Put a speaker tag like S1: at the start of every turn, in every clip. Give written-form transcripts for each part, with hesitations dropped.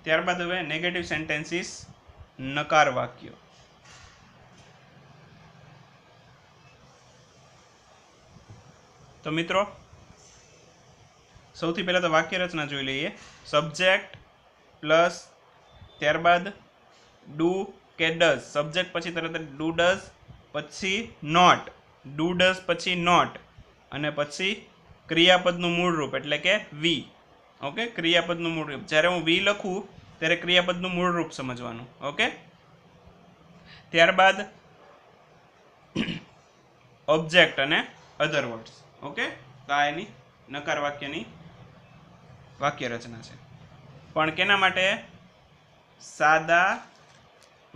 S1: ત્યારબાદ હવે negative sentences, નકાર વાક્યો. તો મિત્રો સૌથી પહેલા તો વાક્ય રચના જોઈ લઈએ. સબ્જેક્ટ પ્લસ ત્યારબાદ ડુ કે ડઝ. સબ્જેક્ટ પછી તરત ડુ ડઝ, પછી નોટ, ડુ ડઝ પછી નોટ, અને પછી ક્રિયાપદનું મૂળ રૂપ એટલે કે વી. ઓકે, ક્રિયાપદનું મૂળ રૂપ. જ્યારે હું વી લખું ત્યારે ક્રિયાપદનું મૂળ રૂપ સમજવાનું. ઓકે, ત્યારબાદ ઓબ્જેક્ટ અને અધર વર્ડ્સ. ઓકે, તો આ એની નકાર વાક્યની વાક્ય રચના છે. પણ કેના માટે? સાદા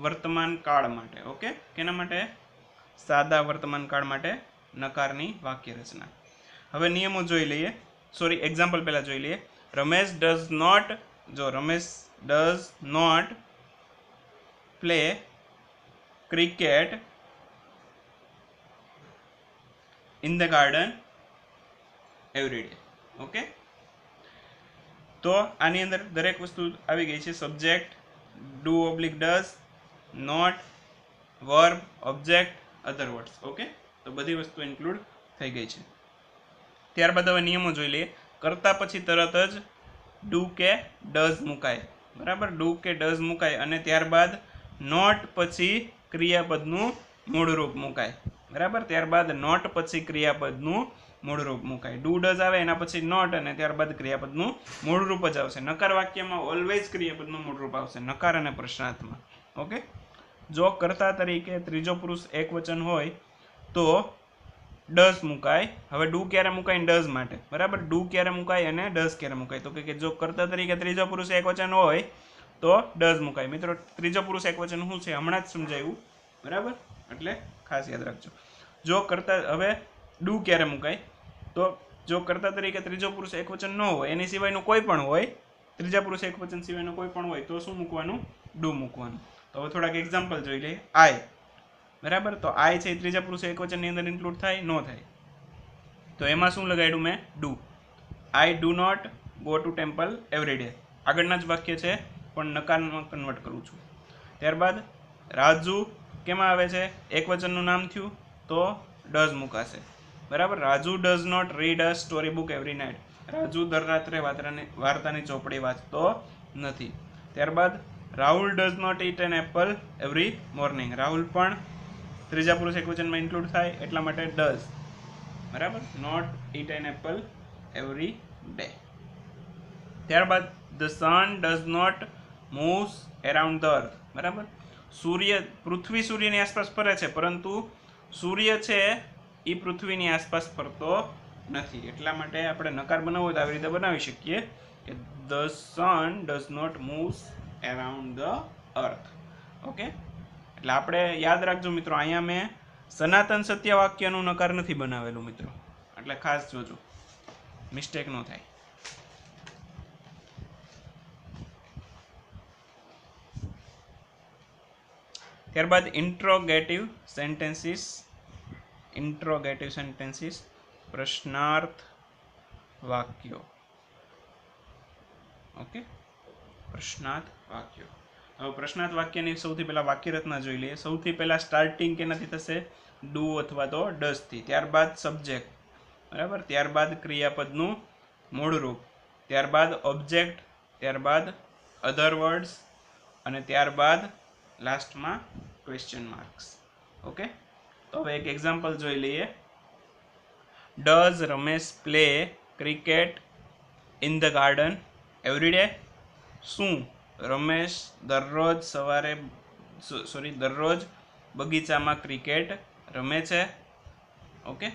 S1: વર્તમાન કાળ માટે. ઓકે, કેના માટે? સાદા વર્તમાન કાળ માટે નકારની વાક્ય રચના. હવે નિયમો જોઈ લઈએ. સોરી, એક્ઝામ્પલ પહેલા જોઈ લઈએ. રમેશ ડઝ નોટ, જો Ramesh does not play cricket in the garden every day. Okay, તો આની અંદર દરેક વસ્તુ આવી ગઈ છે. Subject, do oblique does, not, verb, object, other words. Okay, તો બધી વસ્તુ ઇન્ક્લુડ થઈ ગઈ છે. ત્યારબાદ હવે નિયમો જોઈ લઈએ. કરતા પછી તરત જ ડુ કે ડઝ મુકાય. બરાબર, ડુ કે ડઝ મુકાય અને ત્યારબાદ નોટ પછી ક્રિયાપદનું મૂળ રૂપ મુકાય. બરાબર, ત્યારબાદ નોટ પછી ક્રિયાપદનું મૂળ રૂપ મુકાય. ડુ ડઝ આવે એના પછી નોટ અને ત્યારબાદ ક્રિયાપદનું મૂળ રૂપ જ આવશે. નકાર વાક્યમાં ઓલવેઝ ક્રિયાપદનું મૂળ રૂપ આવશે, નકાર અને પ્રશ્નાર્થમાં. ઓકે, જો કર્તા તરીકે ત્રીજો પુરુષ એકવચન હોય તો ડઝ મુકાય. હવે ડુ ક્યારે મુકાય? ડઝ માટે. બરાબર, ડુ ક્યારે મુકાય અને ડઝ ક્યારે મુકાય? તો કે જો કર્તા તરીકે ત્રીજો પુરુષ એકવચન હોય તો ડઝ મુકાય. મિત્રો, ત્રીજો પુરુષ એકવચન શું છે હમણાં જ સમજાવ્યું. બરાબર, એટલે ખાસ યાદ રાખજો. જો કર્તા, હવે ડુ ક્યારે મુકાય? તો જો કર્તા તરીકે ત્રીજો પુરુષ એકવચન ન હોય, એની સિવાયનું કોઈ પણ હોય, ત્રીજા પુરુષ એકવચન સિવાયનું કોઈ પણ હોય, તો શું મૂકવાનું? ડુ મૂકવાનું. તો હવે થોડાક એક્ઝામ્પલ જોઈ લઈએ. આઈ. બરાબર, તો આઈ છે ત્રીજા પુરુષ એકવચનની અંદર ઇન્ક્લુડ થાય? ન થાય. તો એમાં શું લગાડ્યું મેં? Do. I do not go to temple every day. આગળના જ વાક્ય છે પણ નકારમાં કન્વર્ટ કરું છું. ત્યારબાદ રાજુ કેમાં આવે છે? એકવચનનું નામ થયું તો ડઝ મુકાશે. બરાબર, Raju does not read a story book every night. Raju દર રાત્રે વાર્તાની ચોપડી વાંચતો નથી. ત્યારબાદ Rahul does not eat an apple every morning. Rahul પણ ત્રીજા પુરુષ એકવચનમાં ઇન્ક્લુડ થાય એટલા માટે ડઝ. બરાબર, not eat an apple every day. ત્યારબાદ the sun does not moves around the earth. બરાબર, સૂર્ય, પૃથ્વી સૂર્યની આસપાસ ફરે છે પરંતુ સૂર્ય છે એ પૃથ્વીની આસપાસ ફરતો નથી. એટલા માટે આપણે નકાર બનાવવો હોય તો આવી રીતે બનાવી શકીએ કે the sun does not moves around the earth. Okay, એટલે આપણે યાદ રાખજો મિત્રો, અહીંયા મેં સનાતન સત્ય વાક્યનું નકાર નથી બનાવેલું મિત્રો, એટલે ખાસ જોજો, મિસ્ટેક ન થાય. ત્યારબાદ ઇન્ટ્રોગેટિવ સેન્ટેન્સીસ. ઇન્ટ્રોગેટિવ સેન્ટેન્સીસ, પ્રશ્નાર્થ વાક્યો. ઓકે, પ્રશ્નાર્થ વાક્યો. હવે પ્રશ્નાર્થ વાક્યની સૌથી પહેલા વાક્ય રચના જોઈ લઈએ. સૌથી પહેલા સ્ટાર્ટિંગ કેનાથી થશે? ડુ અથવા તો ડઝથી. ત્યારબાદ સબ્જેક્ટ. બરાબર, ત્યારબાદ ક્રિયાપદનું મૂળ રૂપ, ત્યારબાદ ઓબ્જેક્ટ, ત્યારબાદ અધર વર્ડ્સ અને ત્યારબાદ લાસ્ટમાં ક્વેશ્ચન માર્ક્સ. ઓકે, તો હવે એક એક્ઝામ્પલ જોઈ લઈએ. Does Ramesh play cricket in the garden every day? શું રમેશ દરરોજ બગીચામાં ક્રિકેટ રમે છે? ઓકે,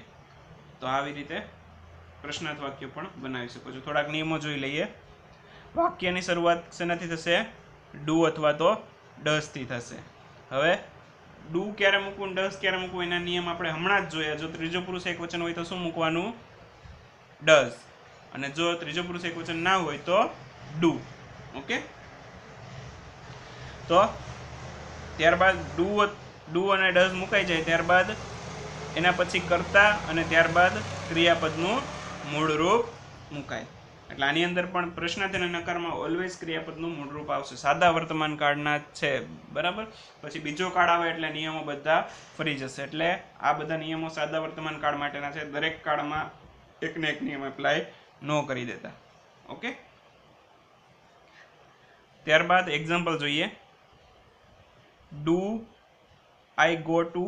S1: તો આવી રીતે પ્રશ્નાર્થ વાક્ય પણ બનાવી શકો છો. થોડાક નિયમો જોઈ લઈએ. વાક્યની શરૂઆત શેનાથી થશે? ડુ અથવા તો ડઝથી થશે. હવે ડુ ક્યારે મૂકવું, ડઝ ક્યારે મૂકવું એના નિયમ આપણે હમણાં જ જોયા. જો ત્રીજો પુરુષ એકવચન હોય તો શું મૂકવાનું? ડઝ. અને જો ત્રીજો પુરુષ એકવચન ના હોય તો ડુ. ઓકે, તો ત્યારબાદ ડુ અને ડઝ મુકાઈ જાય ત્યારબાદ એના પછી કર્તા અને ત્યારબાદ ક્રિયાપદનું મૂળ રૂપ મુકાય. એટલે આની અંદર પણ પ્રશ્નાર્થ અને નકારમાં ઓલવેઝ ક્રિયાપદનું મૂળરૂપ આવશે, સાદા વર્તમાન કાળના છે, બરાબર. પછી બીજો કાળ આવે એટલે નિયમો બધા ફરી જશે, એટલે આ બધા નિયમો સાદા વર્તમાન કાળ માટેના છે, દરેક કાળમાં એકને એક નિયમ એપ્લાય ન કરી દેતા. ઓકે, ત્યારબાદ એક્ઝામ્પલ જોઈએ. Do I go to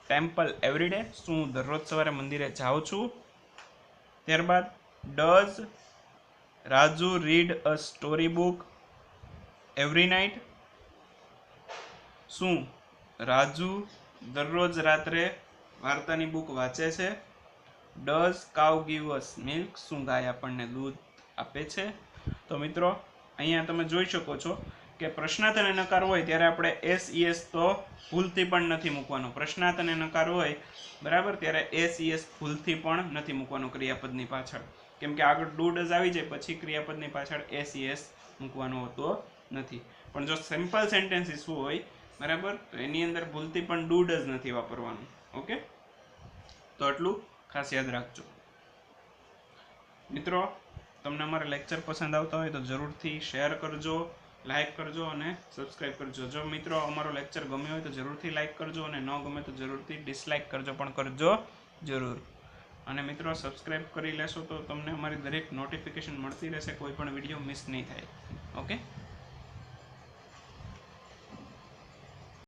S1: temple every day, શું હું દરરોજ સવારે મંદિરે જાઉં છું. ત્યારબાદ does Raju read a story book every night, શું રાજુ દરરોજ રાત્રે વાર્તાની બુક વાંચે છે. Does cow give us milk, શું ગાય આપણને દૂધ આપે છે. તો મિત્રો અહીંયા તમે જોઈ શકો છો કે પ્રશ્નાર્થ અને નકાર હોય ત્યારે આપણે એસ તો ભૂલથી પણ નથી મૂકવાનો. પ્રશ્નાર્થ અને નકાર હોય બરાબર ત્યારે એસ ભૂલથી પણ નથી મૂકવાનો ક્રિયાપદની પાછળ, કેમ કે આગળ ડુ ડઝ આવી જાય પછી ક્રિયાપદની પાછળ એસ મૂકવાનો હોતો નથી. પણ જો સિમ્પલ સેન્ટેન્સીસ હોય બરાબર તો એની અંદર ભૂલથી પણ ડુ ડઝ નથી વાપરવાનું. ઓકે, તો એટલું ખાસ યાદ રાખજો મિત્રો. તમને અમારા લેક્ચર પસંદ આવતા હોય તો જરૂરથી શેર કરજો, લાઇક કરજો અને સબસ્ક્રાઈબ કરજો. જો મિત્રો અમારો લેક્ચર ગમ્યો હોય તો જરૂરથી લાઇક કરજો, અને ન ગમે તો જરૂરથી ડિસલાઇક કરજો, પણ કરજો જરૂર. અને મિત્રો સબસ્ક્રાઈબ કરી લેશો તો તમને અમારી દરેક નોટિફિકેશન મળતી રહેશે, કોઈ પણ વિડીયો મિસ નહીં થાય. ઓકે.